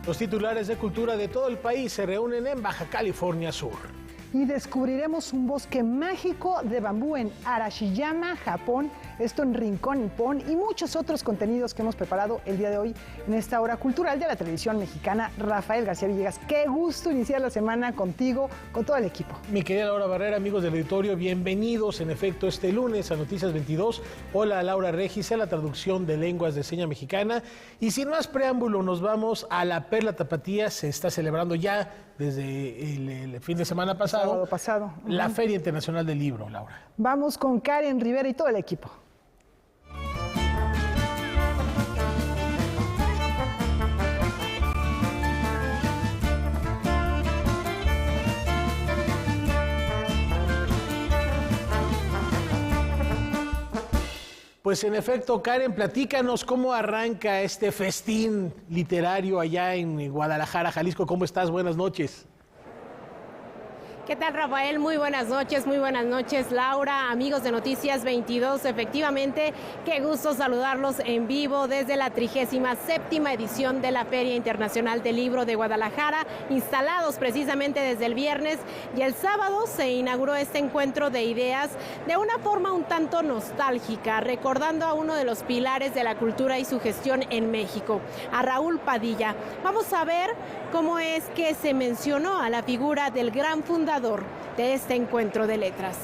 Los titulares de cultura de todo el país se reúnen en Baja California Sur. Y descubriremos un bosque mágico de bambú en Arashiyama, Japón, esto en Rincón Nippon, y muchos otros contenidos que hemos preparado el día de hoy en esta hora cultural de la televisión mexicana. Rafael García Villegas, qué gusto iniciar la semana contigo, con todo el equipo. Mi querida Laura Barrera, amigos del editorio, bienvenidos en efecto este lunes a Noticias 22. Hola, Laura Regis, a la traducción de lenguas de seña mexicana. Y sin más preámbulo, nos vamos a la Perla Tapatía. Se está celebrando ya desde el fin de semana pasado. Sábado pasado. La Feria Internacional del Libro, Laura. Vamos con Karen Rivera y todo el equipo. Pues en efecto, Karen, platícanos cómo arranca este festín literario allá en Guadalajara, Jalisco. ¿Cómo estás? Buenas noches. ¿Qué tal, Rafael? Muy buenas noches, Laura, amigos de Noticias 22. Efectivamente, qué gusto saludarlos en vivo desde la 37ª edición de la Feria Internacional del Libro de Guadalajara, instalados precisamente desde el viernes, y el sábado se inauguró este encuentro de ideas de una forma un tanto nostálgica, recordando a uno de los pilares de la cultura y su gestión en México, a Raúl Padilla. Vamos a ver cómo es que se mencionó a la figura del gran fundador de este encuentro de letras.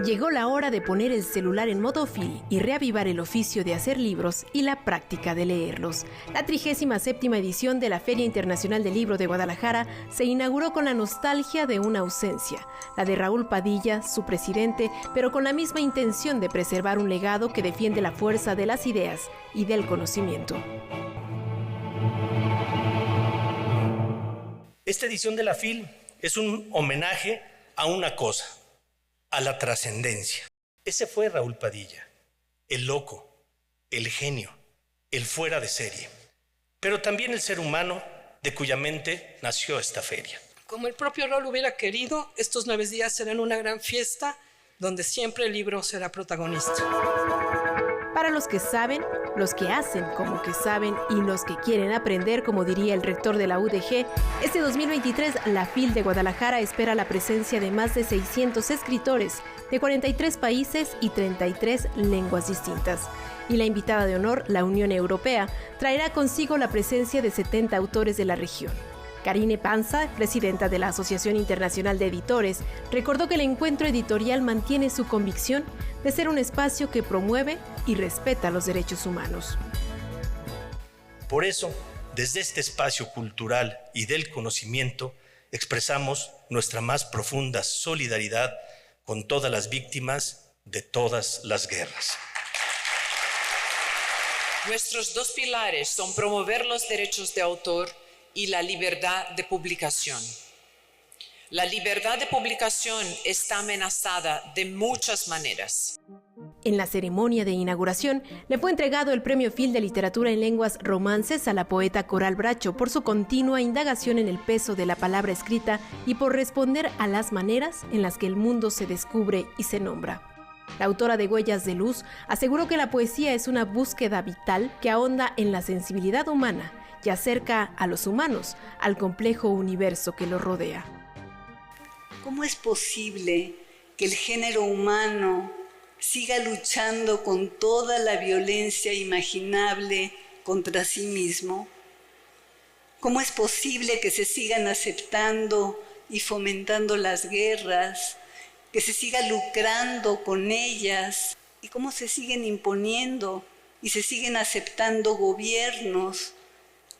Llegó la hora de poner el celular en modo film y reavivar el oficio de hacer libros y la práctica de leerlos. La 37ª edición de la Feria Internacional del Libro de Guadalajara se inauguró con la nostalgia de una ausencia, la de Raúl Padilla, su presidente, pero con la misma intención de preservar un legado que defiende la fuerza de las ideas y del conocimiento. Esta edición de la FIL es un homenaje a una cosa, a la trascendencia. Ese fue Raúl Padilla, el loco, el genio, el fuera de serie, pero también el ser humano de cuya mente nació esta feria. Como el propio Raúl hubiera querido, estos 9 días serán una gran fiesta donde siempre el libro será protagonista. Para los que saben, los que hacen como que saben y los que quieren aprender, como diría el rector de la UDG, este 2023 la FIL de Guadalajara espera la presencia de más de 600 escritores de 43 países y 33 lenguas distintas. Y la invitada de honor, la Unión Europea, traerá consigo la presencia de 70 autores de la región. Karine Panza, presidenta de la Asociación Internacional de Editores, recordó que el encuentro editorial mantiene su convicción de ser un espacio que promueve y respeta los derechos humanos. Por eso, desde este espacio cultural y del conocimiento, expresamos nuestra más profunda solidaridad con todas las víctimas de todas las guerras. Nuestros 2 pilares son promover los derechos de autor y la libertad de publicación. La libertad de publicación está amenazada de muchas maneras. En la ceremonia de inauguración le fue entregado el Premio Phil de Literatura en Lenguas Romances a la poeta Coral Bracho por su continua indagación en el peso de la palabra escrita y por responder a las maneras en las que el mundo se descubre y se nombra. La autora de Huellas de Luz aseguró que la poesía es una búsqueda vital que ahonda en la sensibilidad humana y acerca a los humanos al complejo universo que los rodea. ¿Cómo es posible que el género humano siga luchando con toda la violencia imaginable contra sí mismo? ¿Cómo es posible que se sigan aceptando y fomentando las guerras, que se siga lucrando con ellas? ¿Y cómo se siguen imponiendo y se siguen aceptando gobiernos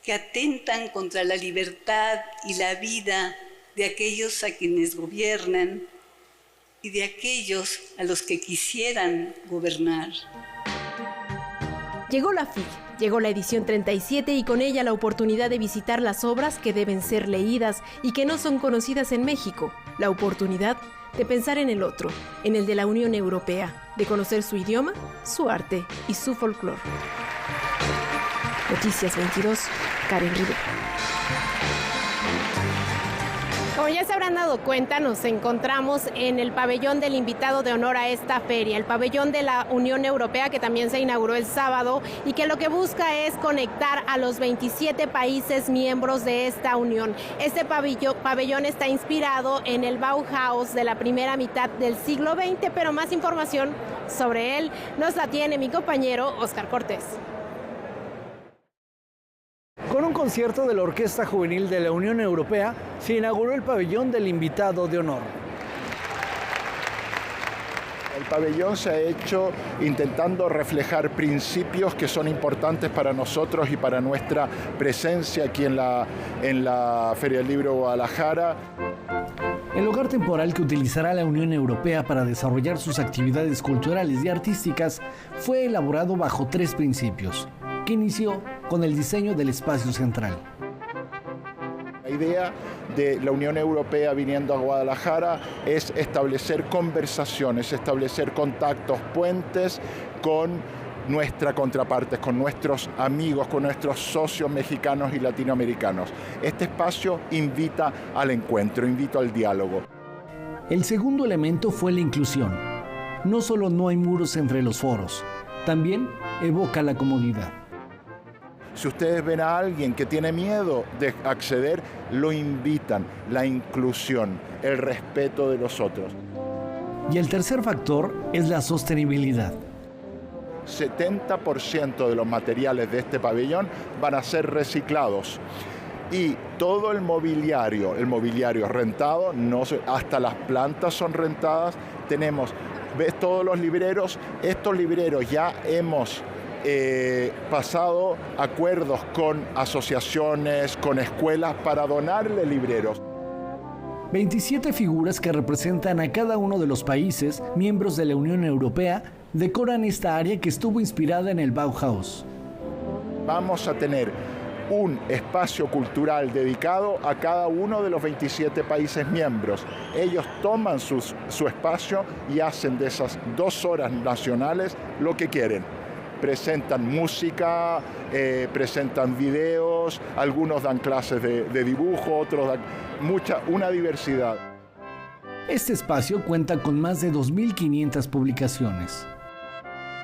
que atentan contra la libertad y la vida de aquellos a quienes gobiernan y de aquellos a los que quisieran gobernar? Llegó la FIL, llegó la edición 37 y con ella la oportunidad de visitar las obras que deben ser leídas y que no son conocidas en México, la oportunidad de pensar en el otro, en el de la Unión Europea, de conocer su idioma, su arte y su folclore. Noticias 22, Karen Rivera. Como ya se habrán dado cuenta, nos encontramos en el pabellón del invitado de honor a esta feria, el pabellón de la Unión Europea, que también se inauguró el sábado y que lo que busca es conectar a los 27 países miembros de esta unión. Este pabellón está inspirado en el Bauhaus de la primera mitad del siglo XX, pero más información sobre él nos la tiene mi compañero Óscar Cortés. Con un concierto de la Orquesta Juvenil de la Unión Europea, se inauguró el pabellón del invitado de honor. El pabellón se ha hecho intentando reflejar principios que son importantes para nosotros y para nuestra presencia aquí en la Feria del Libro Guadalajara. El lugar temporal que utilizará la Unión Europea para desarrollar sus actividades culturales y artísticas fue elaborado bajo 3 principios, que inició con el diseño del espacio central. La idea de la Unión Europea viniendo a Guadalajara es establecer conversaciones, establecer contactos, puentes con nuestra contraparte, con nuestros amigos, con nuestros socios mexicanos y latinoamericanos. Este espacio invita al encuentro, invita al diálogo. El segundo elemento fue la inclusión. No solo no hay muros entre los foros, también evoca la comodidad. Si ustedes ven a alguien que tiene miedo de acceder, lo invitan, la inclusión, el respeto de los otros. Y el tercer factor es la sostenibilidad. 70% de los materiales de este pabellón van a ser reciclados. Y todo el mobiliario rentado, hasta las plantas son rentadas. ¿Ves todos los libreros? Estos libreros ya hemos pasado acuerdos con asociaciones, con escuelas para donarle libreros. 27 figuras que representan a cada uno de los países miembros de la Unión Europea decoran esta área que estuvo inspirada en el Bauhaus. Vamos a tener un espacio cultural dedicado a cada uno de los 27 países miembros. Ellos toman su espacio y hacen de esas 2 horas nacionales lo que quieren. Presentan música, presentan videos, algunos dan clases de dibujo, otros dan una diversidad. Este espacio cuenta con más de 2.500 publicaciones.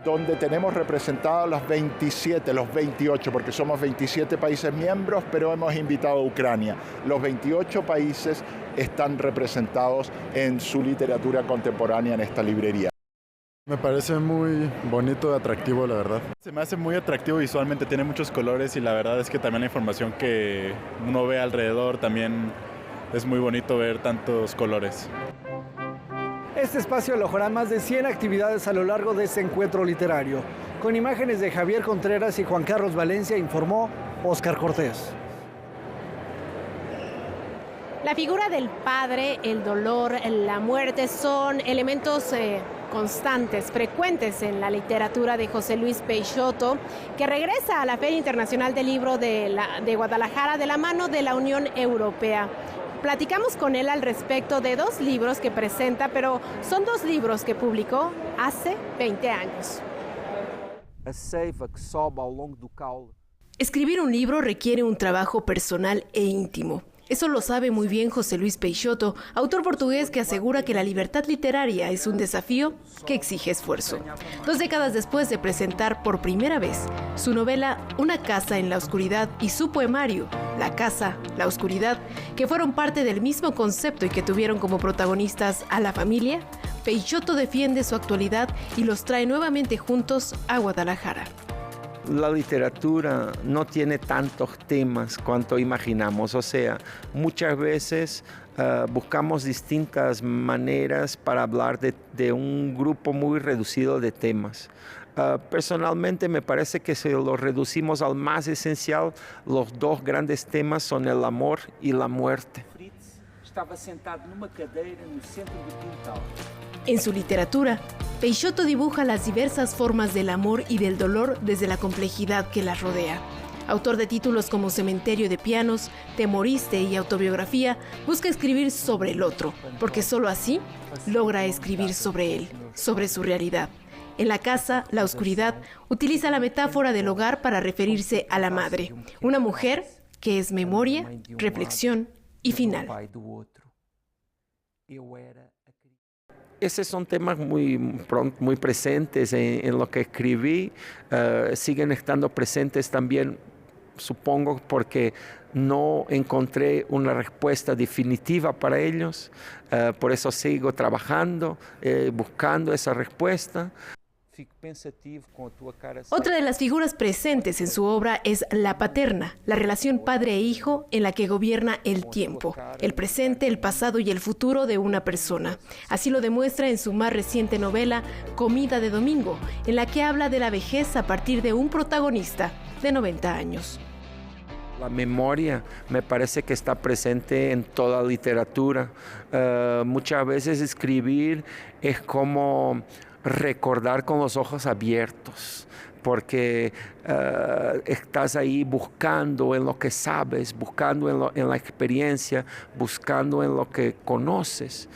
Donde tenemos representados los 28, porque somos 27 países miembros, pero hemos invitado a Ucrania. Los 28 países están representados en su literatura contemporánea en esta librería. Me parece muy bonito y atractivo, la verdad. Se me hace muy atractivo visualmente, tiene muchos colores y la verdad es que también la información que uno ve alrededor también es muy bonito ver tantos colores. Este espacio alojará más de 100 actividades a lo largo de este encuentro literario. Con imágenes de Javier Contreras y Juan Carlos Valencia, informó Óscar Cortés. La figura del padre, el dolor, la muerte son elementos constantes, frecuentes en la literatura de José Luis Peixoto, que regresa a la Feria Internacional del Libro de Guadalajara de la mano de la Unión Europea. Platicamos con él al respecto de 2 libros que presenta, pero son 2 libros que publicó hace 20 años. Escribir un libro requiere un trabajo personal e íntimo. Eso lo sabe muy bien José Luis Peixoto, autor portugués que asegura que la libertad literaria es un desafío que exige esfuerzo. 2 décadas después de presentar por primera vez su novela Una casa en la oscuridad y su poemario La casa, la oscuridad, que fueron parte del mismo concepto y que tuvieron como protagonistas a la familia, Peixoto defiende su actualidad y los trae nuevamente juntos a Guadalajara. La literatura no tiene tantos temas cuanto imaginamos, o sea, muchas veces buscamos distintas maneras para hablar de un grupo muy reducido de temas. Personalmente me parece que si lo reducimos al más esencial, los 2 grandes temas son el amor y la muerte. Estaba sentado en una cadeira en el centro del quintal. En su literatura, Peixoto dibuja las diversas formas del amor y del dolor desde la complejidad que las rodea. Autor de títulos como Cementerio de Pianos, Te moriste y Autobiografía, busca escribir sobre el otro, porque solo así logra escribir sobre él, sobre su realidad. En La casa, la oscuridad, utiliza la metáfora del hogar para referirse a la madre, una mujer que es memoria, reflexión y final. Esos son temas muy presentes en lo que escribí, siguen estando presentes también, supongo, porque no encontré una respuesta definitiva para ellos, por eso sigo trabajando, buscando esa respuesta. Otra de las figuras presentes en su obra es la paterna, la relación padre e hijo en la que gobierna el tiempo, el presente, el pasado y el futuro de una persona. Así lo demuestra en su más reciente novela, Comida de Domingo, en la que habla de la vejez a partir de un protagonista de 90 años. La memoria me parece que está presente en toda literatura. Muchas veces escribir es como recordar con los ojos abiertos, porque estás ahí buscando en lo que sabes, buscando en la experiencia, buscando en lo que conoces.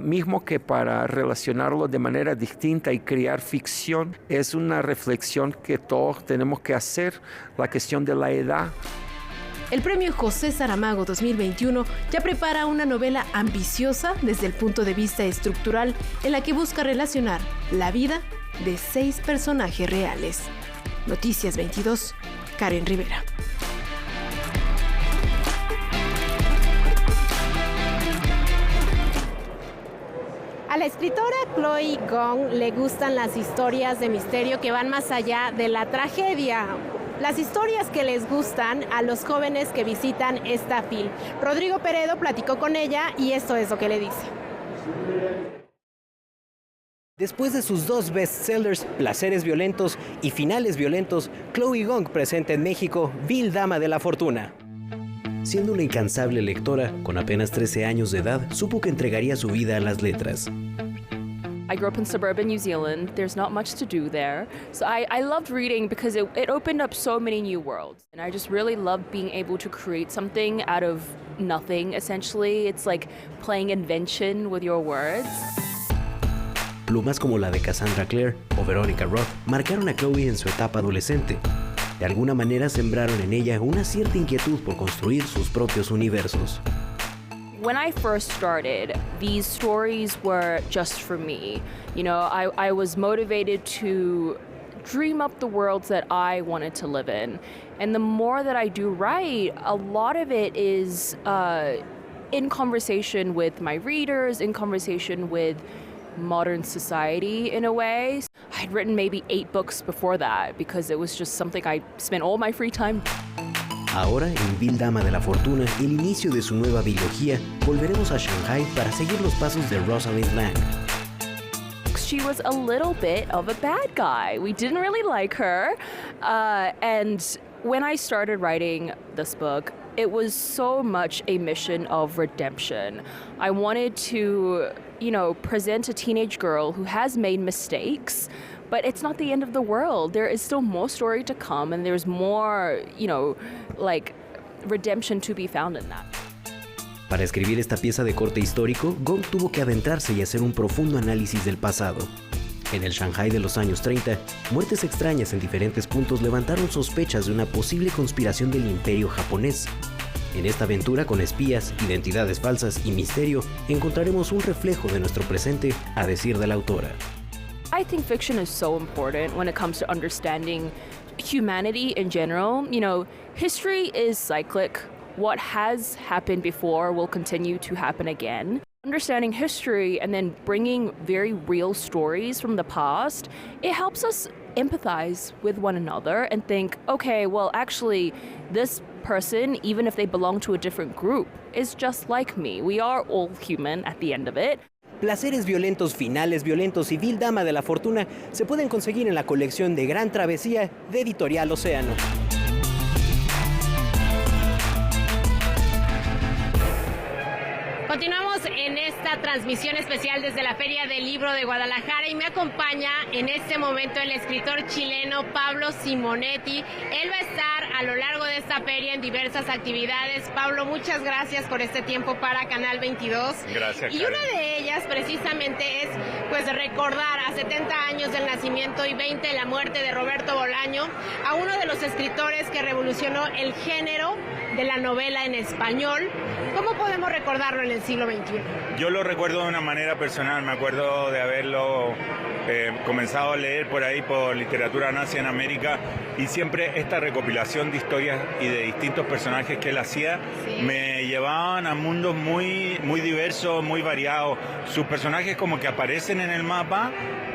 Mismo que para relacionarlo de manera distinta y crear ficción, es una reflexión que todos tenemos que hacer, la cuestión de la edad. El premio José Saramago 2021 ya prepara una novela ambiciosa desde el punto de vista estructural en la que busca relacionar la vida de 6 personajes reales. Noticias 22, Karen Rivera. A la escritora Chloe Gong le gustan las historias de misterio que van más allá de la tragedia. Las historias que les gustan a los jóvenes que visitan esta FIL. Rodrigo Peredo platicó con ella y esto es lo que le dice. Después de sus 2 bestsellers, Placeres Violentos y Finales Violentos, Chloe Gong presenta en México Vil Dama de la Fortuna. Siendo una incansable lectora, con apenas 13 años de edad, supo que entregaría su vida a las letras. I grew up in suburban New Zealand. There's not much to do there. So I loved reading because it opened up so many new worlds. And I just really loved being able to create something out of nothing, essentially. It's like playing invention with your words. Plumas como la de Cassandra Clare o Veronica Roth marcaron a Chloe en su etapa adolescente. De alguna manera sembraron en ella una cierta inquietud por construir sus propios universos. When I first started, these stories were just for me. You know, I was motivated to dream up the worlds that I wanted to live in. And the more that I do write, a lot of it is in conversation with my readers, in conversation with modern society in a way. I had written maybe 8 books before that because it was just something I spent all my free time. Ahora, en Vil Dama de la Fortuna, el inicio de su nueva biología, volveremos a Shanghai para seguir los pasos de Rosalind Lang. She was a little bit of a bad guy. We didn't really like her. And when I started writing this book, it was so much a mission of redemption. I wanted to, present a teenage girl who has made mistakes, but it's not the end of the world. There is still more story to come, and there's more, redemption to be found in that. Para escribir esta pieza de corte histórico, Gong tuvo que adentrarse y hacer un profundo análisis del pasado. En el Shanghai de los años 30, muertes extrañas en diferentes puntos levantaron sospechas de una posible conspiración del imperio japonés. En esta aventura con espías, identidades falsas y misterio, encontraremos un reflejo de nuestro presente, a decir de la autora. I think fiction is so important when it comes to understanding humanity in general. History is cyclic. What has happened before will continue to happen again. Understanding history and then bringing very real stories from the past, it helps us empathize with one another and think, okay, well, actually, this person, even if they belong to a different group, is just like me. We are all human at the end of it. Placeres Violentos, Finales Violentos y Vil Dama de la Fortuna se pueden conseguir en la colección de Gran Travesía de Editorial Océano. Continuamos en esta transmisión especial desde la Feria del Libro de Guadalajara y me acompaña en este momento el escritor chileno Pablo Simonetti. Él va a estar a lo largo de esta feria en diversas actividades. Pablo, muchas gracias por este tiempo para Canal 22. Gracias, y Karen. una de ellas precisamente es recordar a 70 años del nacimiento y 20 de la muerte de Roberto Bolaño, a uno de los escritores que revolucionó el género de la novela en español. ¿Cómo podemos recordarlo en el siglo XXI? Yo lo recuerdo de una manera personal, me acuerdo de haberlo comenzado a leer por ahí por literatura nazi en América, y siempre esta recopilación de historias y de distintos personajes que él hacía me llevaban a mundos muy, muy diversos, muy variados. Sus personajes como que aparecen en el mapa,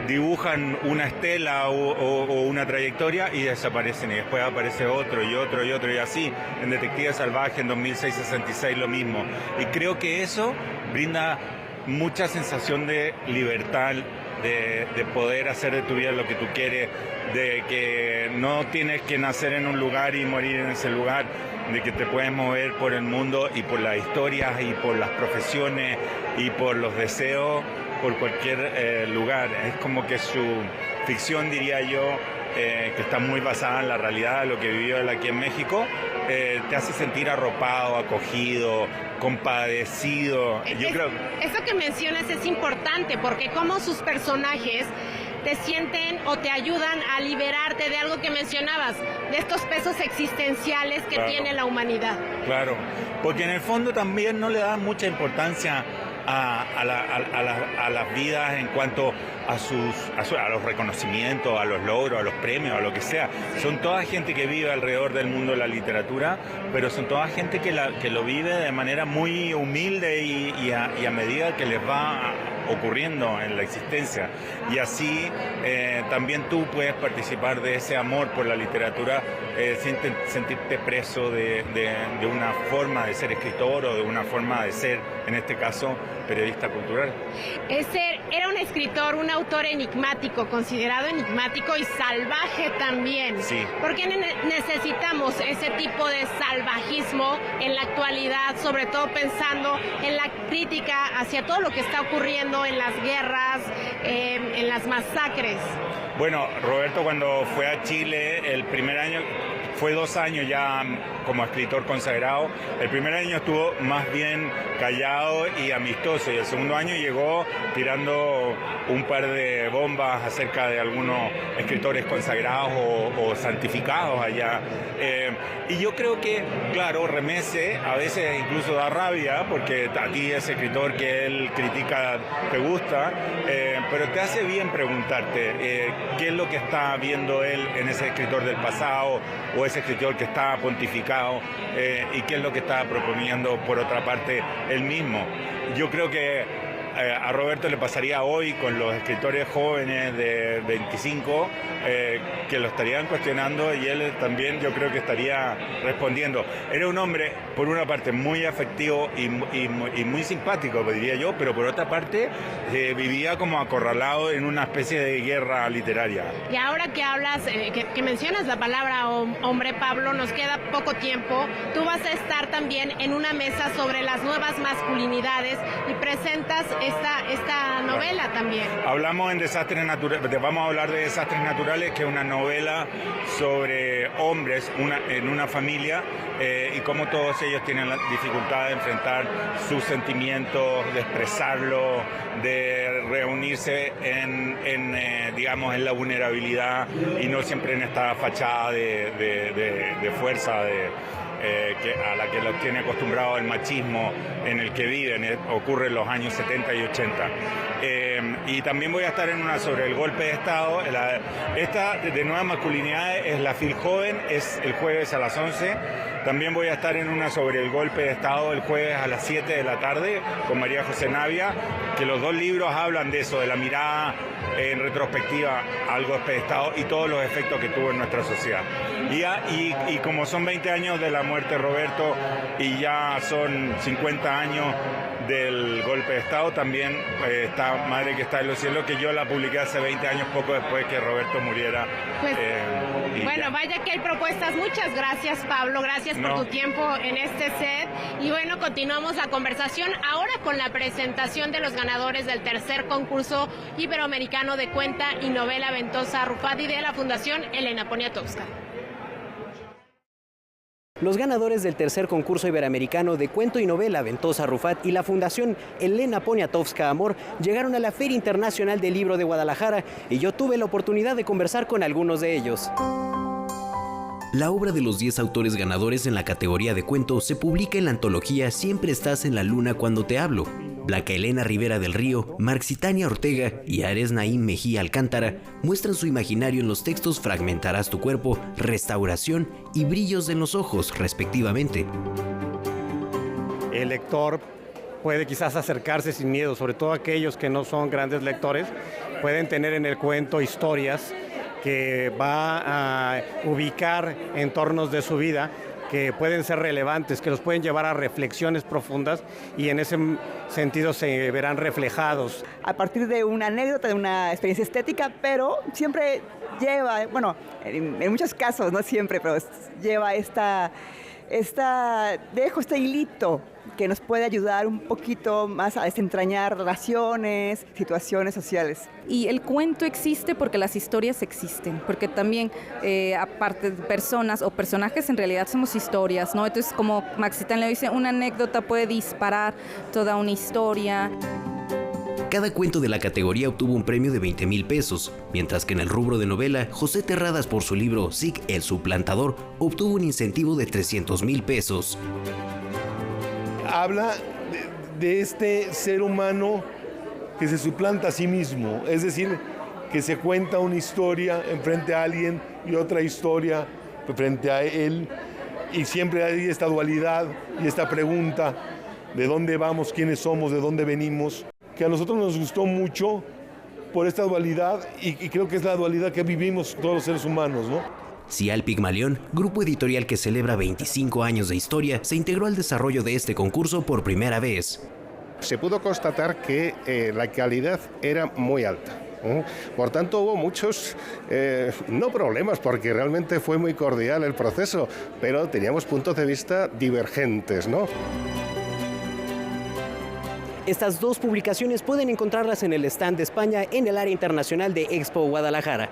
dibujan una estela o una trayectoria y desaparecen, y después aparece otro y otro y otro, y así. En Detective Salvaje, en 2666, lo mismo. Y creo que eso brinda mucha sensación de libertad, de poder hacer de tu vida lo que tú quieres, de que no tienes que nacer en un lugar y morir en ese lugar, de que te puedes mover por el mundo y por las historias y por las profesiones y por los deseos, por cualquier lugar. Es como que su ficción, diría yo, que está muy basada en la realidad de lo que vivió él aquí en México, te hace sentir arropado, acogido, compadecido. Yo creo... Eso que mencionas es importante, porque como sus personajes te sienten o te ayudan a liberarte de algo que mencionabas, de estos pesos existenciales que tiene la humanidad. Claro, porque en el fondo también no le dan mucha importancia a las vidas en cuanto a los reconocimientos, a los logros, a los premios, a lo que sea. Son toda gente que vive alrededor del mundo de la literatura, pero son toda gente que lo vive de manera muy humilde y a medida que les va ocurriendo en la existencia. Y así también tú puedes participar de ese amor por la literatura sin sentirte preso de una forma de ser escritor o de una forma de ser, en este caso, periodista cultural. Era un escritor, un autor enigmático, considerado enigmático y salvaje también. Sí. ¿Por qué necesitamos ese tipo de salvajismo en la actualidad, sobre todo pensando en la crítica hacia todo lo que está ocurriendo en las guerras, en las masacres? Bueno, Roberto cuando fue a Chile el primer año, fue 2 años ya como escritor consagrado. El primer año estuvo más bien callado y amistoso, y el segundo año llegó tirando un par de bombas acerca de algunos escritores consagrados o santificados allá. Y yo creo que, claro, remece, a veces incluso da rabia, porque a ti ese escritor que él critica te gusta, pero te hace bien preguntarte qué es lo que está viendo él en ese escritor del pasado o ese escritor que está pontificado, y qué es lo que está proponiendo por otra parte él mismo. Yo creo que a Roberto le pasaría hoy con los escritores jóvenes de 25 que lo estarían cuestionando, y él también yo creo que estaría respondiendo. Era un hombre, por una parte, muy afectivo y muy simpático, diría yo, pero por otra parte vivía como acorralado en una especie de guerra literaria. Y ahora que hablas, que mencionas la palabra hombre, Pablo, nos queda poco tiempo. Tú vas a estar también en una mesa sobre las nuevas masculinidades y presentas esta novela también. Hablamos en Desastres Naturales, vamos a hablar de Desastres Naturales, que es una novela sobre hombres en una familia, y cómo todos ellos tienen la dificultad de enfrentar sus sentimientos, de expresarlo, de reunirse digamos, en la vulnerabilidad y no siempre en esta fachada de fuerza, a la que los tiene acostumbrado el machismo en el que viven, ocurre en los años 70 y 80. Y también voy a estar en una sobre el golpe de Estado. Esta de Nuevas Masculinidades es la FIL Joven, es el jueves a las 11. También voy a estar en una sobre el golpe de Estado el jueves a las 7 de la tarde con María José Navia, que los dos libros hablan de eso, de la mirada en retrospectiva al golpe de Estado y todos los efectos que tuvo en nuestra sociedad. Y como son 20 años de la muerte de Roberto y ya son 50 años del golpe de Estado, también está Madre que está en los cielos, que yo la publiqué hace 20 años, poco después que Roberto muriera. Pues, bueno, vaya que hay propuestas. Muchas gracias, Pablo. Gracias por tu tiempo en este set. Y bueno, continuamos la conversación ahora con la presentación de los ganadores del tercer concurso iberoamericano de cuenta y novela Ventosa Arrufat y de la Fundación Elena Poniatowska. Los ganadores del tercer concurso iberoamericano de cuento y novela Ventosa Rufat y la Fundación Elena Poniatowska Amor llegaron a la Feria Internacional del Libro de Guadalajara y yo tuve la oportunidad de conversar con algunos de ellos. La obra de los 10 autores ganadores en la categoría de cuento se publica en la antología Siempre estás en la luna cuando te hablo. Blanca Elena Rivera del Río, Marxitania Ortega y Ares Naim Mejía Alcántara muestran su imaginario en los textos Fragmentarás tu cuerpo, Restauración y Brillos en los ojos, respectivamente. El lector puede quizás acercarse sin miedo, sobre todo aquellos que no son grandes lectores, pueden tener en el cuento historias que va a ubicar entornos de su vida que pueden ser relevantes, que los pueden llevar a reflexiones profundas y en ese sentido se verán reflejados. A partir de una anécdota, de una experiencia estética, pero siempre lleva, bueno, en muchos casos, no siempre, pero lleva dejo este hilito que nos puede ayudar un poquito más a desentrañar relaciones, situaciones sociales. Y el cuento existe porque las historias existen, porque también aparte de personas o personajes en realidad somos historias, ¿no? Entonces como Maxitán le dice, una anécdota puede disparar toda una historia. Cada cuento de la categoría obtuvo un premio de 20,000 pesos, mientras que en el rubro de novela, José Terradas por su libro Sig el Suplantador obtuvo un incentivo de 300,000 pesos. Habla de este ser humano que se suplanta a sí mismo, es decir, que se cuenta una historia enfrente a alguien y otra historia frente a él, y siempre hay esta dualidad y esta pregunta de dónde vamos, quiénes somos, de dónde venimos, que a nosotros nos gustó mucho por esta dualidad y creo que es la dualidad que vivimos todos los seres humanos, ¿no? Cial Pigmalión, grupo editorial que celebra 25 años de historia, se integró al desarrollo de este concurso por primera vez. Se pudo constatar que la calidad era muy alta. Por tanto, hubo muchos, no problemas, porque realmente fue muy cordial el proceso, pero teníamos puntos de vista divergentes, ¿no? Estas dos publicaciones pueden encontrarlas en el stand de España en el área internacional de Expo Guadalajara.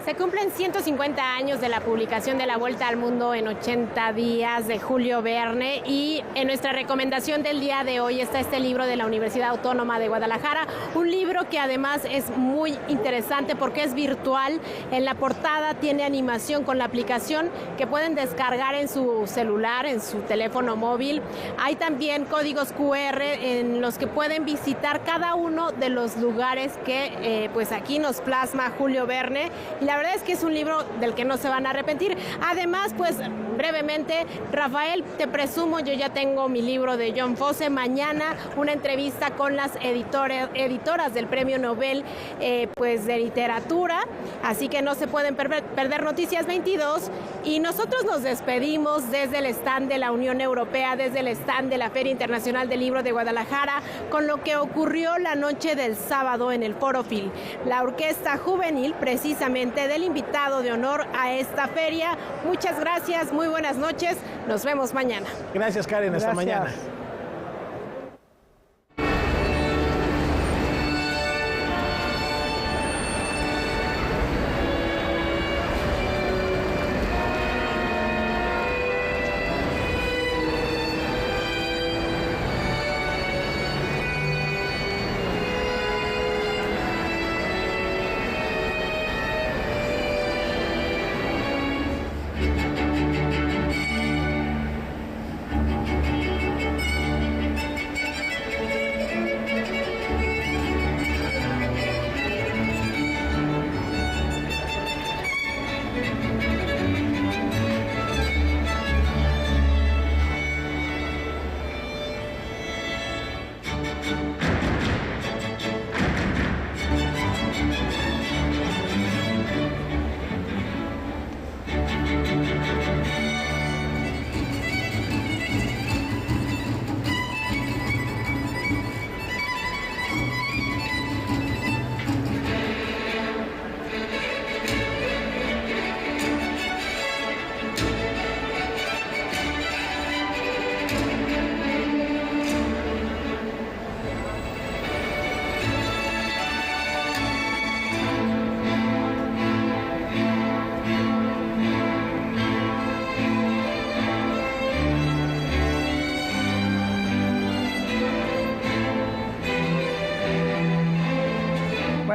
Se cumplen 150 años de la publicación de La Vuelta al Mundo en 80 días de Julio Verne y en nuestra recomendación del día de hoy está este libro de la Universidad Autónoma de Guadalajara, un libro que además es muy interesante porque es virtual. En la portada tiene animación con la aplicación que pueden descargar en su celular, en su teléfono móvil. Hay también códigos QR en los que pueden visitar cada uno de los lugares que pues aquí nos plasma Julio Verne. Y la verdad es que es un libro del que no se van a arrepentir. Además, pues brevemente, Rafael, te presumo, yo ya tengo mi libro de John Fosse. Mañana una entrevista con las editoras del Premio Nobel pues de Literatura. Así que no se pueden perder Noticias 22. Y nosotros nos despedimos desde el stand de la Unión Europea, desde el stand de la Feria Internacional del Libro de Guadalajara, con lo que ocurrió la noche del sábado en el Foro Phil. La orquesta juvenil, precisamente del invitado de honor a esta feria. Muchas gracias, muy buenas noches, nos vemos mañana. Gracias, Karen, hasta mañana.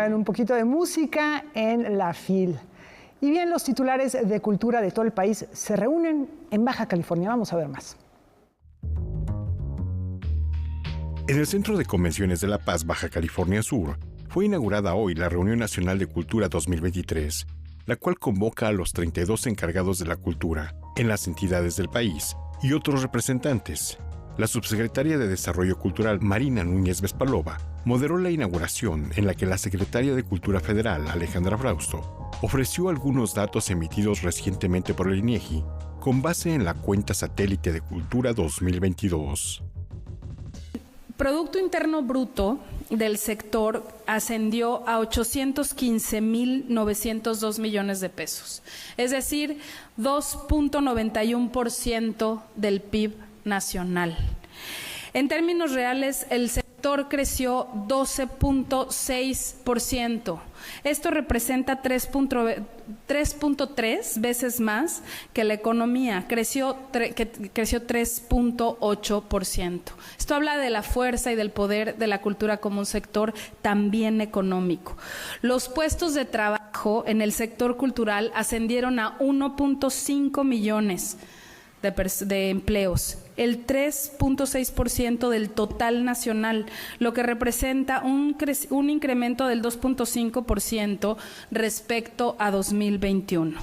ahora en un poquito de música en la FIL. Y bien, los titulares de cultura de todo el país se reúnen en Baja California. Vamos a ver más. En el Centro de Convenciones de La Paz, Baja California Sur, fue inaugurada hoy la Reunión Nacional de Cultura 2023, la cual convoca a los 32 encargados de la cultura en las entidades del país y otros representantes. La subsecretaria de Desarrollo Cultural, Marina Núñez Vespalova, moderó la inauguración en la que la secretaria de Cultura Federal, Alejandra Frausto, ofreció algunos datos emitidos recientemente por el INEGI con base en la cuenta satélite de Cultura 2022. Producto Interno Bruto del sector ascendió a 815.902 millones de pesos, es decir, 2.91% del PIB nacional. En términos reales, el sector creció 12.6%. Esto representa 3.3 veces más que la economía, creció 3.8%. Esto habla de la fuerza y del poder de la cultura como un sector también económico. Los puestos de trabajo en el sector cultural ascendieron a 1.5 millones de empleos, el 3.6% del total nacional, lo que representa un incremento del 2.5% respecto a 2021.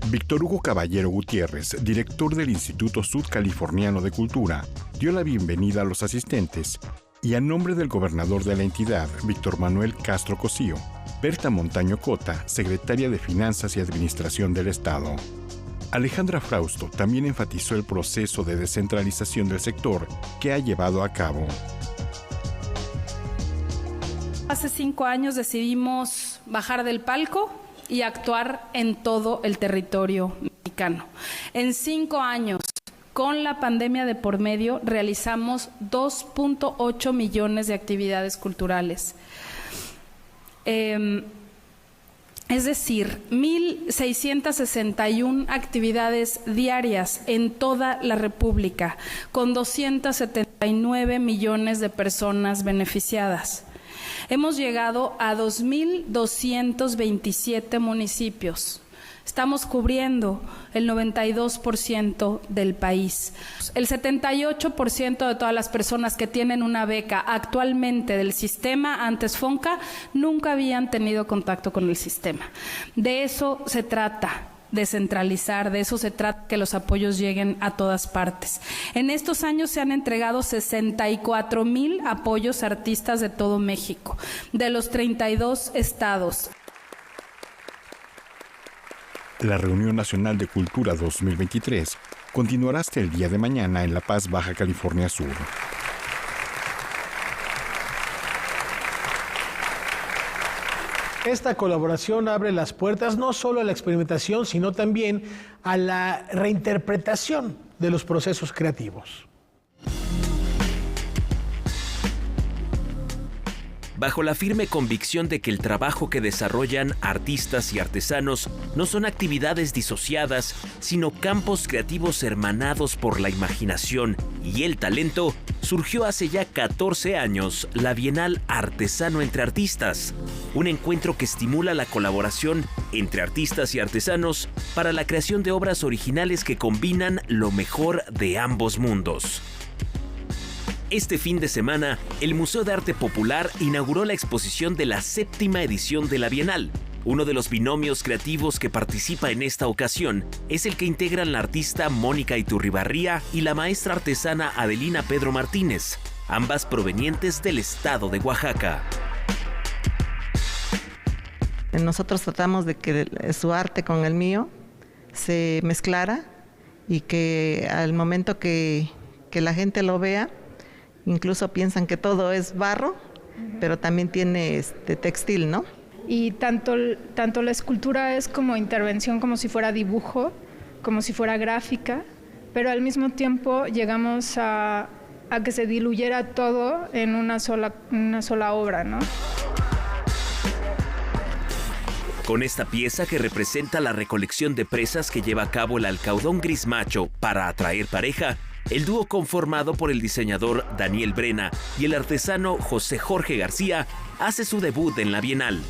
Víctor Hugo Caballero Gutiérrez, director del Instituto Sudcaliforniano de Cultura, dio la bienvenida a los asistentes y a nombre del gobernador de la entidad, Víctor Manuel Castro Cosío, Berta Montaño Cota, secretaria de Finanzas y Administración del Estado. Alejandra Frausto también enfatizó el proceso de descentralización del sector que ha llevado a cabo. Hace 5 años decidimos bajar del palco y actuar en todo el territorio mexicano. En 5 años, con la pandemia de por medio, realizamos 2.8 millones de actividades culturales. Es decir, 1.661 actividades diarias en toda la República, con 279 millones de personas beneficiadas. Hemos llegado a 2.227 municipios. Estamos cubriendo el 92% del país. El 78% de todas las personas que tienen una beca actualmente del sistema, antes FONCA, nunca habían tenido contacto con el sistema. De eso se trata, descentralizar, de eso se trata, que los apoyos lleguen a todas partes. En estos años se han entregado 64,000 apoyos a artistas de todo México, de los 32 estados. La Reunión Nacional de Cultura 2023 continuará hasta el día de mañana en La Paz, Baja California Sur. Esta colaboración abre las puertas no solo a la experimentación, sino también a la reinterpretación de los procesos creativos. Bajo la firme convicción de que el trabajo que desarrollan artistas y artesanos no son actividades disociadas, sino campos creativos hermanados por la imaginación y el talento, surgió hace ya 14 años la Bienal Artesano entre Artistas, un encuentro que estimula la colaboración entre artistas y artesanos para la creación de obras originales que combinan lo mejor de ambos mundos. Este fin de semana, el Museo de Arte Popular inauguró la exposición de la 7ª edición de la Bienal. Uno de los binomios creativos que participa en esta ocasión es el que integran la artista Mónica Iturribarría y la maestra artesana Adelina Pedro Martínez, ambas provenientes del estado de Oaxaca. Nosotros tratamos de que su arte con el mío se mezclara y que al momento que la gente lo vea, incluso piensan que todo es barro, pero también tiene textil, ¿no? Y tanto la escultura es como intervención, como si fuera dibujo, como si fuera gráfica, pero al mismo tiempo llegamos a que se diluyera todo en una sola obra, ¿no? Con esta pieza que representa la recolección de presas que lleva a cabo el alcaudón gris macho para atraer pareja, El dúo conformado por el diseñador Daniel Brena y el artesano José Jorge García hace su debut en la Bienal.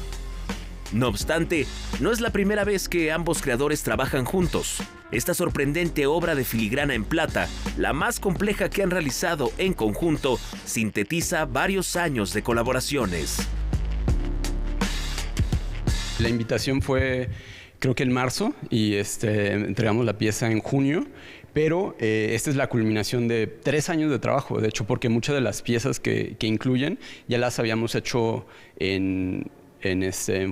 No obstante, no es la primera vez que ambos creadores trabajan juntos. Esta sorprendente obra de filigrana en plata, la más compleja que han realizado en conjunto, sintetiza varios años de colaboraciones. La invitación fue, creo que en marzo, y entregamos la pieza en junio. Pero esta es la culminación de 3 años de trabajo, de hecho, porque muchas de las piezas que incluyen ya las habíamos hecho en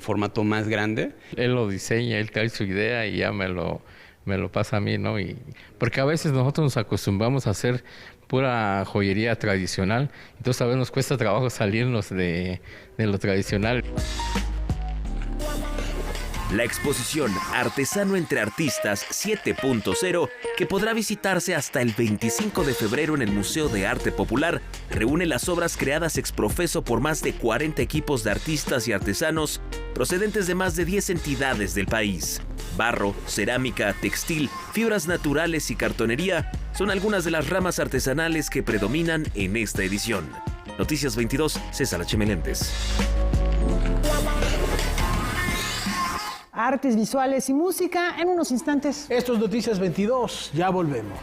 formato más grande. Él lo diseña, él trae su idea y ya me lo pasa a mí, ¿no? Porque a veces nosotros nos acostumbramos a hacer pura joyería tradicional, entonces a veces nos cuesta trabajo salirnos de lo tradicional. La exposición Artesano entre Artistas 7.0, que podrá visitarse hasta el 25 de febrero en el Museo de Arte Popular, reúne las obras creadas ex profeso por más de 40 equipos de artistas y artesanos procedentes de más de 10 entidades del país. Barro, cerámica, textil, fibras naturales y cartonería son algunas de las ramas artesanales que predominan en esta edición. Noticias 22, César H. Meléndez. Artes visuales y música en unos instantes. Esto es Noticias 22, ya volvemos.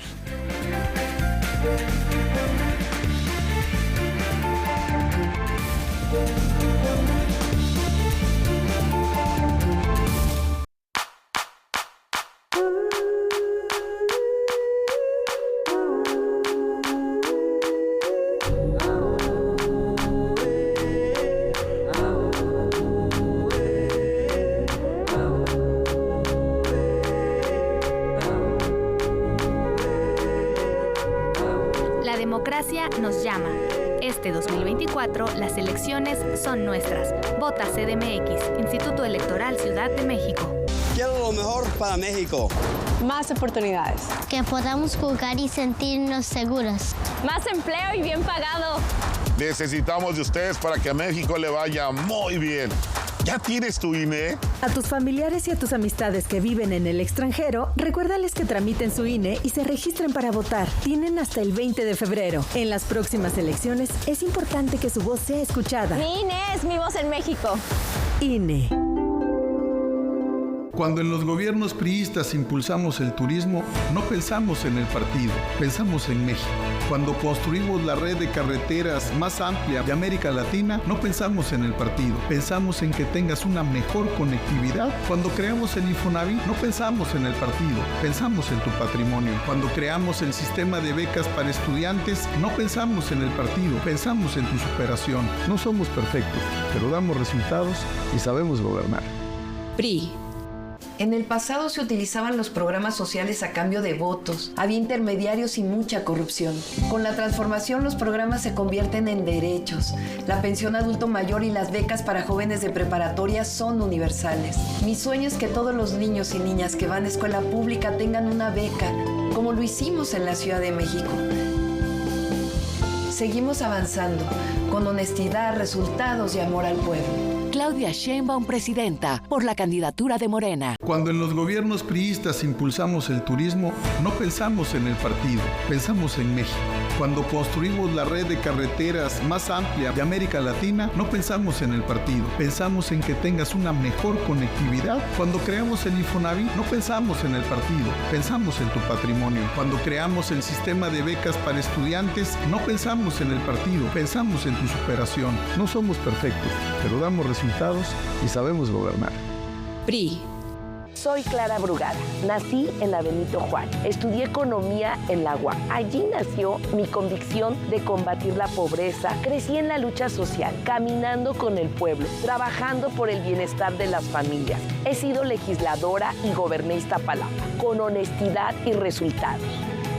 La democracia nos llama. Este 2024, las elecciones son nuestras. Vota CDMX, Instituto Electoral Ciudad de México. Quiero lo mejor para México. Más oportunidades. Que podamos jugar y sentirnos seguros. Más empleo y bien pagado. Necesitamos de ustedes para que a México le vaya muy bien. ¿Ya tienes tu INE? A tus familiares y a tus amistades que viven en el extranjero, recuérdales que tramiten su INE y se registren para votar. Tienen hasta el 20 de febrero. En las próximas elecciones es importante que su voz sea escuchada. Mi INE es mi voz en México. INE. Cuando en los gobiernos priistas impulsamos el turismo, no pensamos en el partido, pensamos en México. Cuando construimos la red de carreteras más amplia de América Latina, no pensamos en el partido, pensamos en que tengas una mejor conectividad. Cuando creamos el Infonavit, no pensamos en el partido, pensamos en tu patrimonio. Cuando creamos el sistema de becas para estudiantes, no pensamos en el partido, pensamos en tu superación. No somos perfectos, pero damos resultados y sabemos gobernar. PRI. En el pasado se utilizaban los programas sociales a cambio de votos. Había intermediarios y mucha corrupción. Con la transformación, los programas se convierten en derechos. La pensión adulto mayor y las becas para jóvenes de preparatoria son universales. Mi sueño es que todos los niños y niñas que van a escuela pública tengan una beca, como lo hicimos en la Ciudad de México. Seguimos avanzando, con honestidad, resultados y amor al pueblo. Claudia Sheinbaum, presidenta, por la candidatura de Morena. Cuando en los gobiernos priistas impulsamos el turismo, no pensamos en el partido, pensamos en México. Cuando construimos la red de carreteras más amplia de América Latina, no pensamos en el partido, pensamos en que tengas una mejor conectividad. Cuando creamos el Infonavit, no pensamos en el partido, pensamos en tu patrimonio. Cuando creamos el sistema de becas para estudiantes, no pensamos en el partido, pensamos en tu superación. No somos perfectos, pero damos resultados y sabemos gobernar. PRI. Soy Clara Brugada. Nací en la Benito Juárez. Estudié economía en la UAM. Allí nació mi convicción de combatir la pobreza. Crecí en la lucha social, caminando con el pueblo, trabajando por el bienestar de las familias. He sido legisladora y goberné Iztapalapa con honestidad y resultados.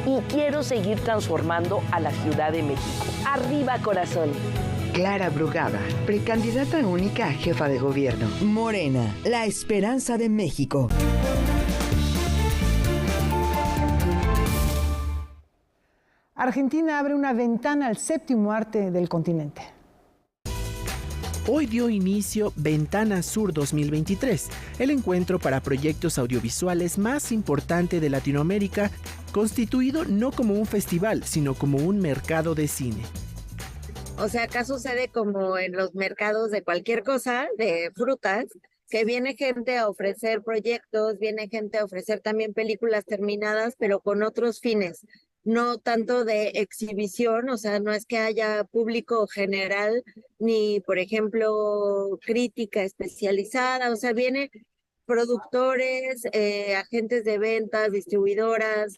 Y quiero seguir transformando a la Ciudad de México. ¡Arriba, corazón! Clara Brugada, precandidata única a jefa de gobierno. Morena, la esperanza de México. Argentina abre una ventana al séptimo arte del continente. Hoy dio inicio Ventana Sur 2023, el encuentro para proyectos audiovisuales más importante de Latinoamérica, constituido no como un festival, sino como un mercado de cine. O sea, acá sucede como en los mercados de cualquier cosa, de frutas, que viene gente a ofrecer proyectos, viene gente a ofrecer también películas terminadas, pero con otros fines, no tanto de exhibición, o sea, no es que haya público general, ni, por ejemplo, crítica especializada, o sea, vienen productores, agentes de ventas, distribuidoras,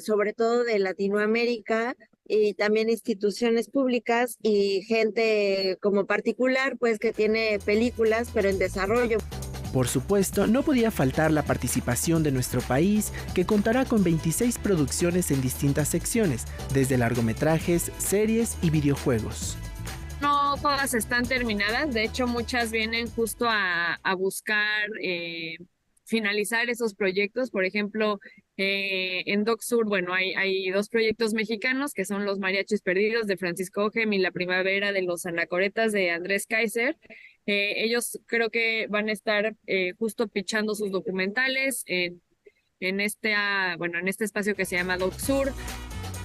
sobre todo de Latinoamérica, y también instituciones públicas y gente como particular, pues que tiene películas, pero en desarrollo. Por supuesto, no podía faltar la participación de nuestro país, que contará con 26 producciones en distintas secciones, desde largometrajes, series y videojuegos. No todas están terminadas, de hecho muchas vienen justo a buscar finalizar esos proyectos. Por ejemplo, en Doc Sur, bueno, hay 2 proyectos mexicanos que son Los Mariachis Perdidos de Francisco Ogem y La Primavera de los Anacoretas de Andrés Kaiser. Ellos creo que van a estar justo pitchando sus documentales en este espacio que se llama Doc Sur.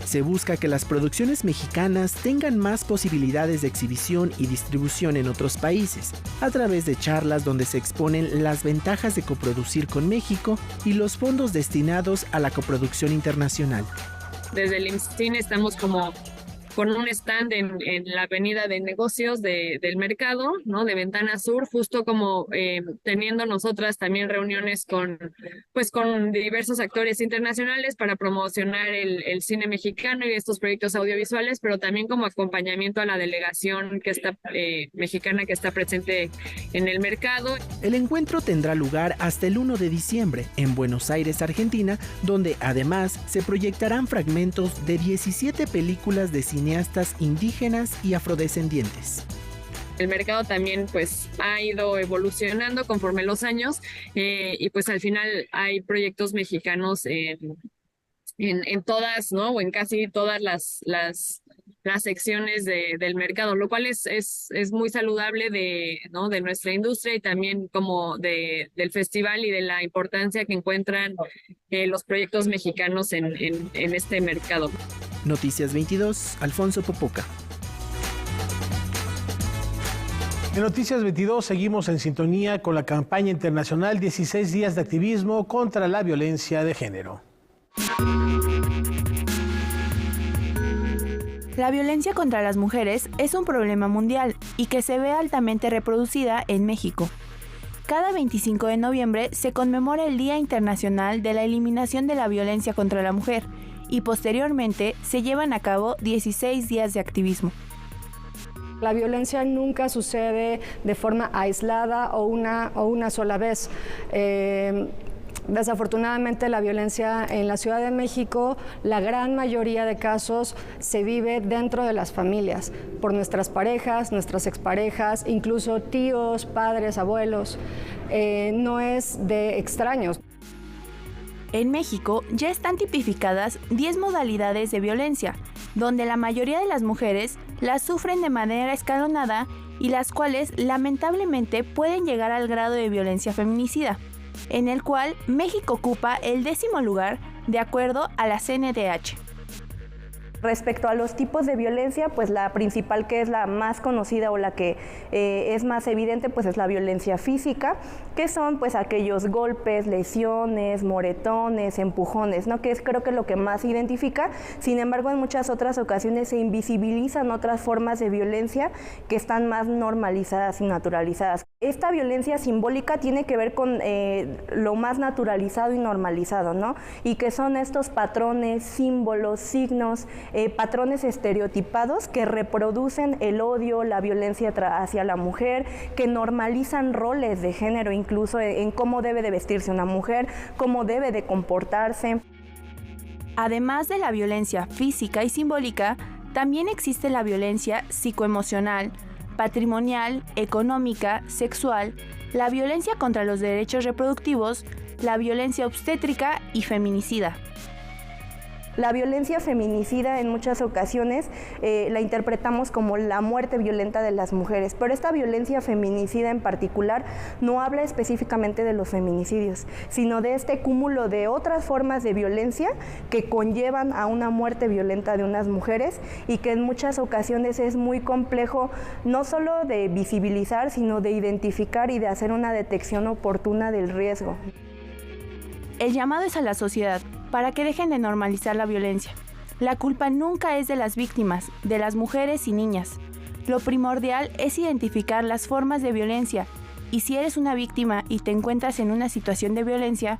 Se busca que las producciones mexicanas tengan más posibilidades de exhibición y distribución en otros países, a través de charlas donde se exponen las ventajas de coproducir con México y los fondos destinados a la coproducción internacional. Desde el IMCINE estamos como con un stand en la avenida de negocios del mercado, ¿no? De Ventana Sur, justo como teniendo nosotras también reuniones con diversos actores internacionales para promocionar el cine mexicano y estos proyectos audiovisuales, pero también como acompañamiento a la delegación que está mexicana que está presente en el mercado. El encuentro tendrá lugar hasta el 1 de diciembre en Buenos Aires, Argentina, donde además se proyectarán fragmentos de 17 películas de cineastas indígenas y afrodescendientes. El mercado también pues ha ido evolucionando conforme los años y pues al final hay proyectos mexicanos en todas, ¿no? O en casi todas las secciones del mercado, lo cual es muy saludable de nuestra industria y también como del festival y de la importancia que encuentran los proyectos mexicanos en este mercado. Noticias 22, Alfonso Popoca. En Noticias 22 seguimos en sintonía con la campaña internacional 16 días de activismo contra la violencia de género. La violencia contra las mujeres es un problema mundial y que se ve altamente reproducida en México. Cada 25 de noviembre se conmemora el Día Internacional de la Eliminación de la Violencia contra la Mujer y posteriormente se llevan a cabo 16 días de activismo. La violencia nunca sucede de forma aislada o una sola vez. Desafortunadamente la violencia en la Ciudad de México, la gran mayoría de casos se vive dentro de las familias, por nuestras parejas, nuestras exparejas, incluso tíos, padres, abuelos. No es de extraños. En México ya están tipificadas 10 modalidades de violencia, donde la mayoría de las mujeres las sufren de manera escalonada y las cuales lamentablemente pueden llegar al grado de violencia feminicida, en el cual México ocupa el 10º lugar de acuerdo a la CNDH. Respecto a los tipos de violencia, pues la principal, que es la más conocida o la que es más evidente, pues es la violencia física, que son pues aquellos golpes, lesiones, moretones, empujones, ¿no? Que es creo que lo que más se identifica. Sin embargo, en muchas otras ocasiones se invisibilizan otras formas de violencia que están más normalizadas y naturalizadas. Esta violencia simbólica tiene que ver con lo más naturalizado y normalizado, ¿no? Y que son estos patrones, símbolos, signos, patrones estereotipados que reproducen el odio, la violencia hacia la mujer, que normalizan roles de género, incluso en cómo debe de vestirse una mujer, cómo debe de comportarse. Además de la violencia física y simbólica, también existe la violencia psicoemocional, patrimonial, económica, sexual, la violencia contra los derechos reproductivos, la violencia obstétrica y feminicida. La violencia feminicida en muchas ocasiones la interpretamos como la muerte violenta de las mujeres, pero esta violencia feminicida en particular no habla específicamente de los feminicidios, sino de este cúmulo de otras formas de violencia que conllevan a una muerte violenta de unas mujeres y que en muchas ocasiones es muy complejo no solo de visibilizar, sino de identificar y de hacer una detección oportuna del riesgo. El llamado es a la sociedad para que dejen de normalizar la violencia. La culpa nunca es de las víctimas, de las mujeres y niñas. Lo primordial es identificar las formas de violencia y si eres una víctima y te encuentras en una situación de violencia,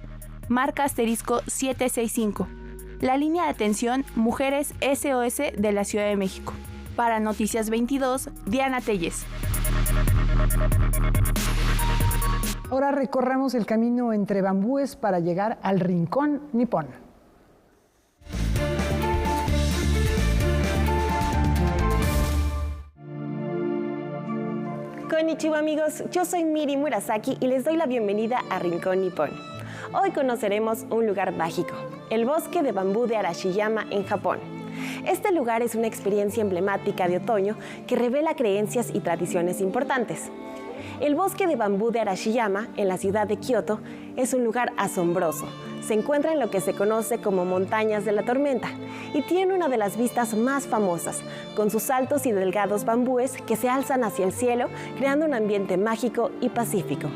marca *765, la línea de atención Mujeres SOS de la Ciudad de México. Para Noticias 22, Diana Telles. Ahora recorramos el camino entre bambúes para llegar al Rincón Nippon. Konnichiwa amigos, yo soy Miri Murasaki y les doy la bienvenida a Rincón Nippon. Hoy conoceremos un lugar mágico, el bosque de bambú de Arashiyama en Japón. Este lugar es una experiencia emblemática de otoño que revela creencias y tradiciones importantes. El bosque de bambú de Arashiyama, en la ciudad de Kioto, es un lugar asombroso. Se encuentra en lo que se conoce como Montañas de la Tormenta y tiene una de las vistas más famosas, con sus altos y delgados bambúes que se alzan hacia el cielo, creando un ambiente mágico y pacífico.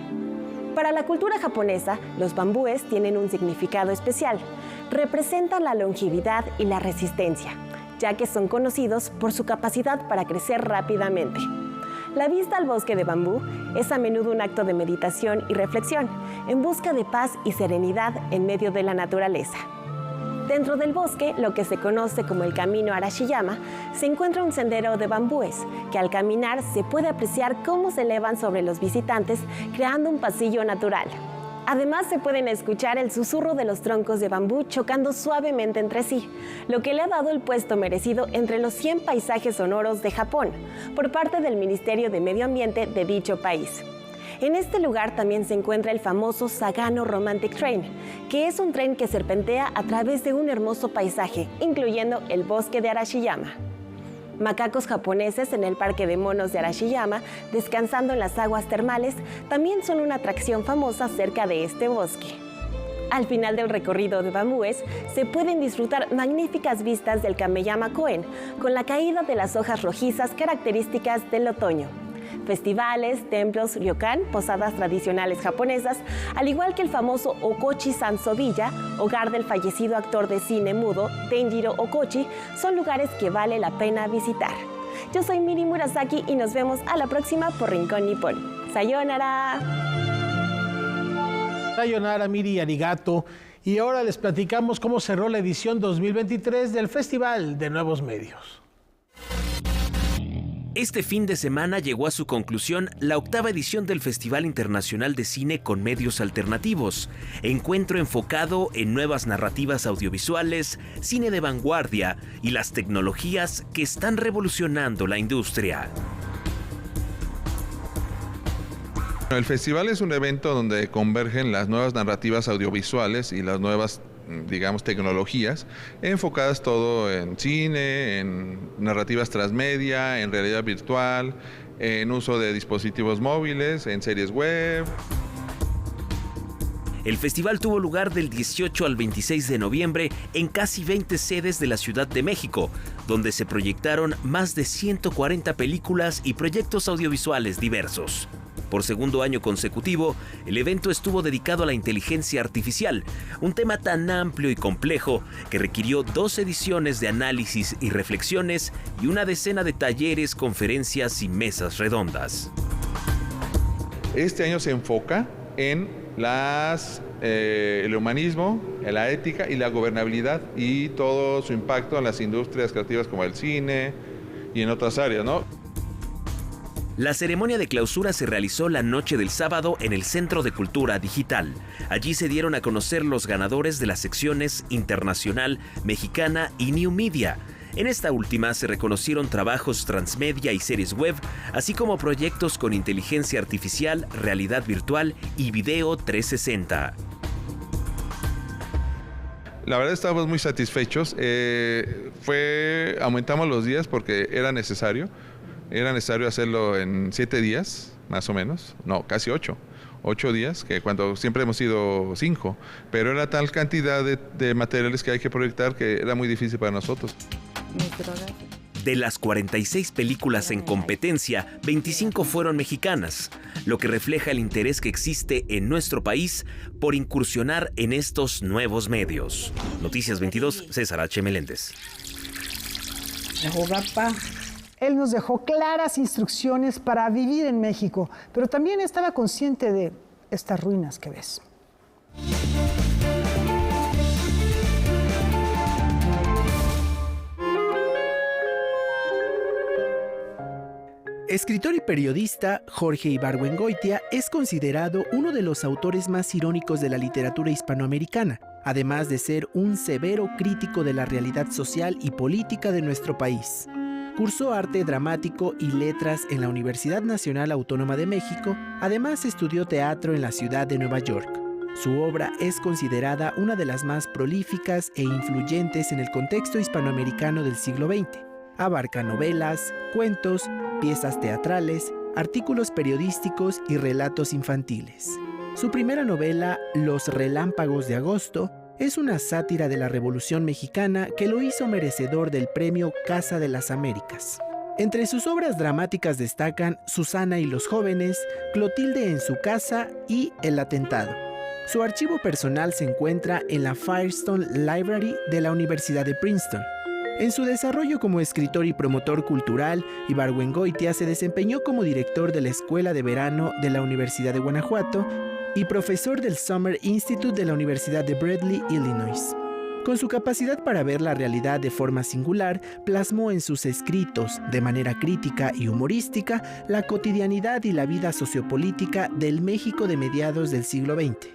Para la cultura japonesa, los bambúes tienen un significado especial. Representan la longevidad y la resistencia, ya que son conocidos por su capacidad para crecer rápidamente. La vista al bosque de bambú es a menudo un acto de meditación y reflexión, en busca de paz y serenidad en medio de la naturaleza. Dentro del bosque, lo que se conoce como el Camino Arashiyama, se encuentra un sendero de bambúes, que al caminar se puede apreciar cómo se elevan sobre los visitantes, creando un pasillo natural. Además, se pueden escuchar el susurro de los troncos de bambú chocando suavemente entre sí, lo que le ha dado el puesto merecido entre los 100 paisajes sonoros de Japón, por parte del Ministerio de Medio Ambiente de dicho país. En este lugar también se encuentra el famoso Sagano Romantic Train, que es un tren que serpentea a través de un hermoso paisaje, incluyendo el bosque de Arashiyama. Macacos japoneses en el Parque de Monos de Arashiyama, descansando en las aguas termales, también son una atracción famosa cerca de este bosque. Al final del recorrido de bambúes, se pueden disfrutar magníficas vistas del Kameyama Koen, con la caída de las hojas rojizas características del otoño. Festivales, templos, ryokan, posadas tradicionales japonesas, al igual que el famoso Okochi Sanso-Villa, hogar del fallecido actor de cine mudo Tenjiro Okochi, son lugares que vale la pena visitar. Yo soy Miri Murasaki y nos vemos a la próxima por Rincón Nippon. ¡Sayonara! Sayonara, Miri, arigato. Y ahora les platicamos cómo cerró la edición 2023 del Festival de Nuevos Medios. Este fin de semana llegó a su conclusión la 8ª edición del Festival Internacional de Cine con Medios Alternativos, encuentro enfocado en nuevas narrativas audiovisuales, cine de vanguardia y las tecnologías que están revolucionando la industria. El festival es un evento donde convergen las nuevas narrativas audiovisuales y las nuevas, digamos, tecnologías, enfocadas todo en cine, en narrativas transmedia, en realidad virtual, en uso de dispositivos móviles, en series web. El festival tuvo lugar del 18 al 26 de noviembre en casi 20 sedes de la Ciudad de México, donde se proyectaron más de 140 películas y proyectos audiovisuales diversos. Por segundo año consecutivo, el evento estuvo dedicado a la inteligencia artificial, un tema tan amplio y complejo que requirió 2 ediciones de análisis y reflexiones y una decena de talleres, conferencias y mesas redondas. Este año se enfoca en el humanismo, en la ética y la gobernabilidad y todo su impacto en las industrias creativas como el cine y en otras áreas, ¿no? La ceremonia de clausura se realizó la noche del sábado en el Centro de Cultura Digital. Allí se dieron a conocer los ganadores de las secciones Internacional, Mexicana y New Media. En esta última se reconocieron trabajos transmedia y series web, así como proyectos con inteligencia artificial, realidad virtual y video 360. La verdad estamos muy satisfechos. Aumentamos los días porque era necesario. Era necesario hacerlo en 7 días, más o menos. No, casi 8 días, que cuando siempre hemos ido 5. Pero era tal cantidad de materiales que hay que proyectar que era muy difícil para nosotros. De las 46 películas en competencia, 25 fueron mexicanas, lo que refleja el interés que existe en nuestro país por incursionar en estos nuevos medios. Noticias 22, César H. Meléndez. Él nos dejó claras instrucciones para vivir en México, pero también estaba consciente de estas ruinas que ves. Escritor y periodista, Jorge Ibargüengoitia es considerado uno de los autores más irónicos de la literatura hispanoamericana, además de ser un severo crítico de la realidad social y política de nuestro país. Cursó arte dramático y letras en la Universidad Nacional Autónoma de México, además estudió teatro en la ciudad de Nueva York. Su obra es considerada una de las más prolíficas e influyentes en el contexto hispanoamericano del siglo XX. Abarca novelas, cuentos, piezas teatrales, artículos periodísticos y relatos infantiles. Su primera novela, Los Relámpagos de Agosto, es una sátira de la Revolución Mexicana que lo hizo merecedor del premio Casa de las Américas. Entre sus obras dramáticas destacan Susana y los jóvenes, Clotilde en su casa y El atentado. Su archivo personal se encuentra en la Firestone Library de la Universidad de Princeton. En su desarrollo como escritor y promotor cultural, Ibargüengoitia se desempeñó como director de la Escuela de Verano de la Universidad de Guanajuato y profesor del Summer Institute de la Universidad de Bradley, Illinois. Con su capacidad para ver la realidad de forma singular, plasmó en sus escritos, de manera crítica y humorística, la cotidianidad y la vida sociopolítica del México de mediados del siglo XX.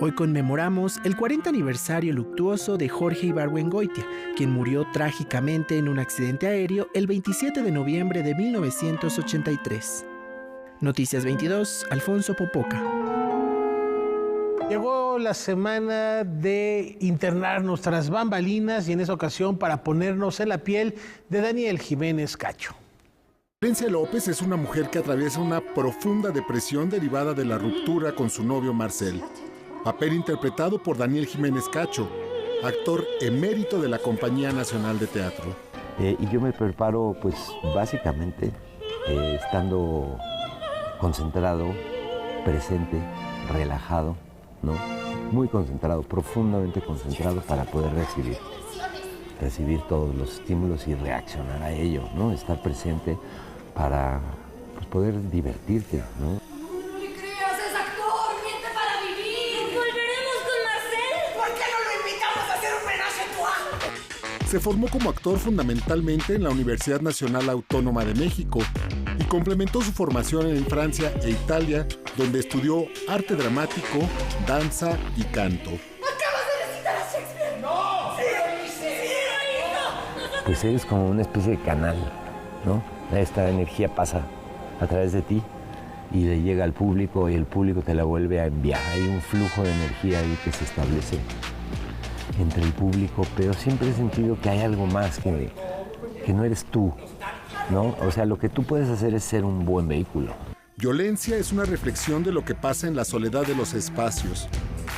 Hoy conmemoramos el 40 aniversario luctuoso de Jorge Ibargüengoitia, quien murió trágicamente en un accidente aéreo el 27 de noviembre de 1983. Noticias 22, Alfonso Popoca. Llegó la semana de internarnos tras bambalinas y en esa ocasión para ponernos en la piel de Daniel Jiménez Cacho. Valencia López es una mujer que atraviesa una profunda depresión derivada de la ruptura con su novio Marcel. Papel interpretado por Daniel Jiménez Cacho, actor emérito de la Compañía Nacional de Teatro. Y yo me preparo, pues, básicamente, estando concentrado, presente, relajado, ¿no? Muy concentrado, profundamente concentrado para poder recibir todos los estímulos y reaccionar a ello, ¿no? Estar presente para, pues, poder divertirte, ¿no? Se formó como actor fundamentalmente en la Universidad Nacional Autónoma de México y complementó su formación en Francia e Italia, donde estudió arte dramático, danza y canto. ¡Acabas de recitar a Shakespeare! ¡No! ¡Sí! Pues eres como una especie de canal, ¿no? Esta energía pasa a través de ti y le llega al público y el público te la vuelve a enviar. Hay un flujo de energía ahí que se establece entre el público, pero siempre he sentido que hay algo más que no eres tú, ¿no? O sea, lo que tú puedes hacer es ser un buen vehículo. Violencia es una reflexión de lo que pasa en la soledad de los espacios,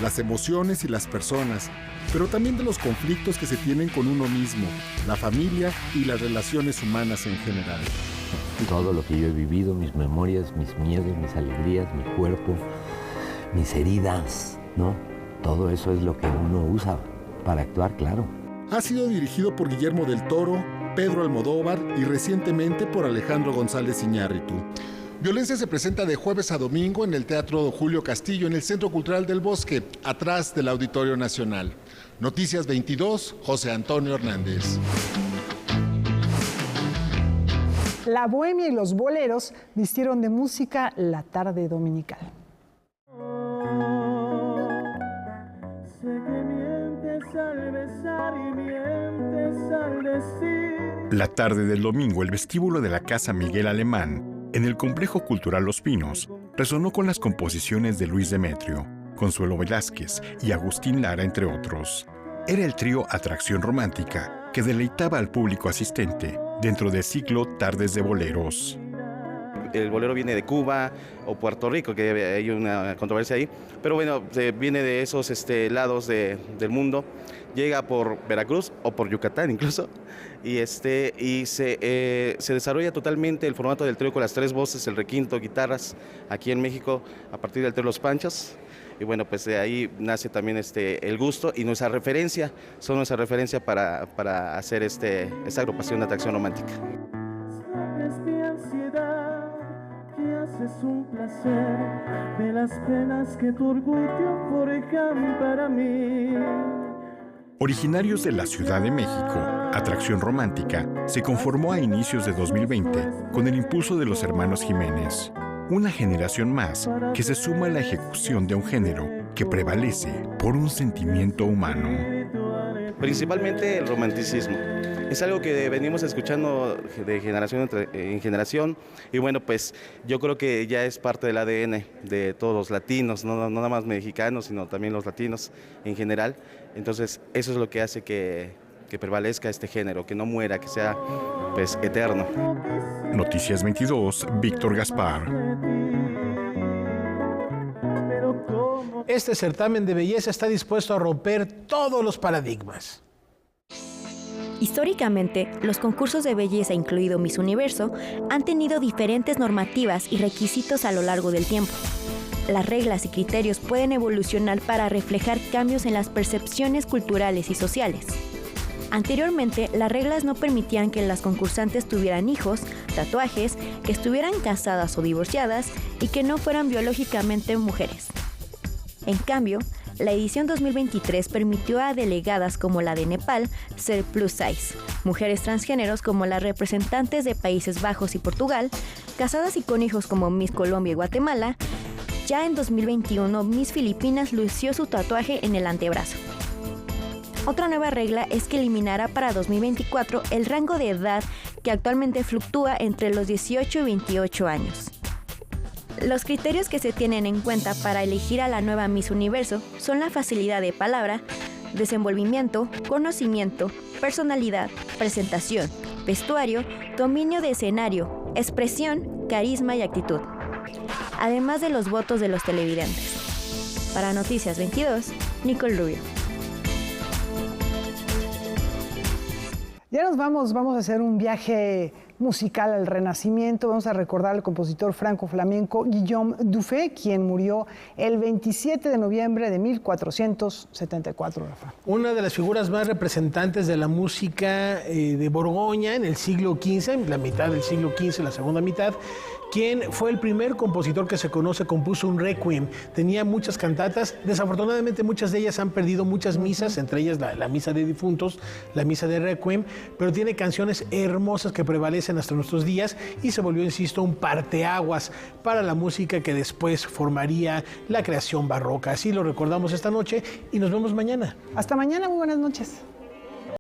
las emociones y las personas, pero también de los conflictos que se tienen con uno mismo, la familia y las relaciones humanas en general. Todo lo que yo he vivido, mis memorias, mis miedos, mis alegrías, mi cuerpo, mis heridas, ¿no? Todo eso es lo que uno usa para actuar, claro. Ha sido dirigido por Guillermo del Toro, Pedro Almodóvar y recientemente por Alejandro González Iñárritu. Violencia se presenta de jueves a domingo en el Teatro Julio Castillo, en el Centro Cultural del Bosque, atrás del Auditorio Nacional. Noticias 22, José Antonio Hernández. La bohemia y los boleros vistieron de música la tarde dominical. La tarde del domingo, el vestíbulo de la Casa Miguel Alemán, en el Complejo Cultural Los Pinos, resonó con las composiciones de Luis Demetrio, Consuelo Velázquez y Agustín Lara, entre otros. Era el trío Atracción Romántica que deleitaba al público asistente dentro del ciclo Tardes de Boleros. El bolero viene de Cuba o Puerto Rico, que hay una controversia ahí, pero bueno, viene de esos lados del mundo, llega por Veracruz o por Yucatán incluso, y se desarrolla totalmente el formato del trío con las 3 voces, el requinto, guitarras, aquí en México, a partir del trío Los Panchos. Y bueno, pues de ahí nace también el gusto y nuestra referencia, son nuestra referencia para hacer esta agrupación de Atracción Romántica. Es mi ansiedad que haces un placer de las penas que tu orgullo forjan para mí. Originarios de la Ciudad de México, Atracción Romántica se conformó a inicios de 2020 con el impulso de los hermanos Jiménez. Una generación más que se suma a la ejecución de un género que prevalece por un sentimiento humano. Principalmente el romanticismo. Es algo que venimos escuchando de generación en generación y bueno, pues yo creo que ya es parte del ADN de todos los latinos, no nada más mexicanos, sino también los latinos en general. Entonces eso es lo que hace que prevalezca este género, que no muera, que sea pues eterno. Noticias 22, Víctor Gaspar. Este certamen de belleza está dispuesto a romper todos los paradigmas. Históricamente, los concursos de belleza, incluido Miss Universo, han tenido diferentes normativas y requisitos a lo largo del tiempo. Las reglas y criterios pueden evolucionar para reflejar cambios en las percepciones culturales y sociales. Anteriormente, las reglas no permitían que las concursantes tuvieran hijos, tatuajes, que estuvieran casadas o divorciadas y que no fueran biológicamente mujeres. En cambio, la edición 2023 permitió a delegadas como la de Nepal ser plus size, mujeres transgéneros como las representantes de Países Bajos y Portugal, casadas y con hijos como Miss Colombia y Guatemala. Ya en 2021, Miss Filipinas lució su tatuaje en el antebrazo. Otra nueva regla es que eliminará para 2024 el rango de edad que actualmente fluctúa entre los 18 y 28 años. Los criterios que se tienen en cuenta para elegir a la nueva Miss Universo son la facilidad de palabra, desenvolvimiento, conocimiento, personalidad, presentación, vestuario, dominio de escenario, expresión, carisma y actitud, además de los votos de los televidentes. Para Noticias 22, Nicole Rubio. Ya nos vamos a hacer un viaje musical al Renacimiento. Vamos a recordar al compositor franco-flamenco Guillaume Dufay, quien murió el 27 de noviembre de 1474. Rafa. Una de las figuras más representantes de la música de Borgoña en el siglo XV, la mitad del siglo XV, la segunda mitad, quien fue el primer compositor que se conoce, compuso un requiem. Tenía muchas cantatas, desafortunadamente muchas de ellas han perdido muchas misas, entre ellas la misa de difuntos, la misa de requiem, pero tiene canciones hermosas que prevalecen hasta nuestros días y se volvió, insisto, un parteaguas para la música que después formaría la creación barroca. Así lo recordamos esta noche y nos vemos mañana. Hasta mañana, muy buenas noches.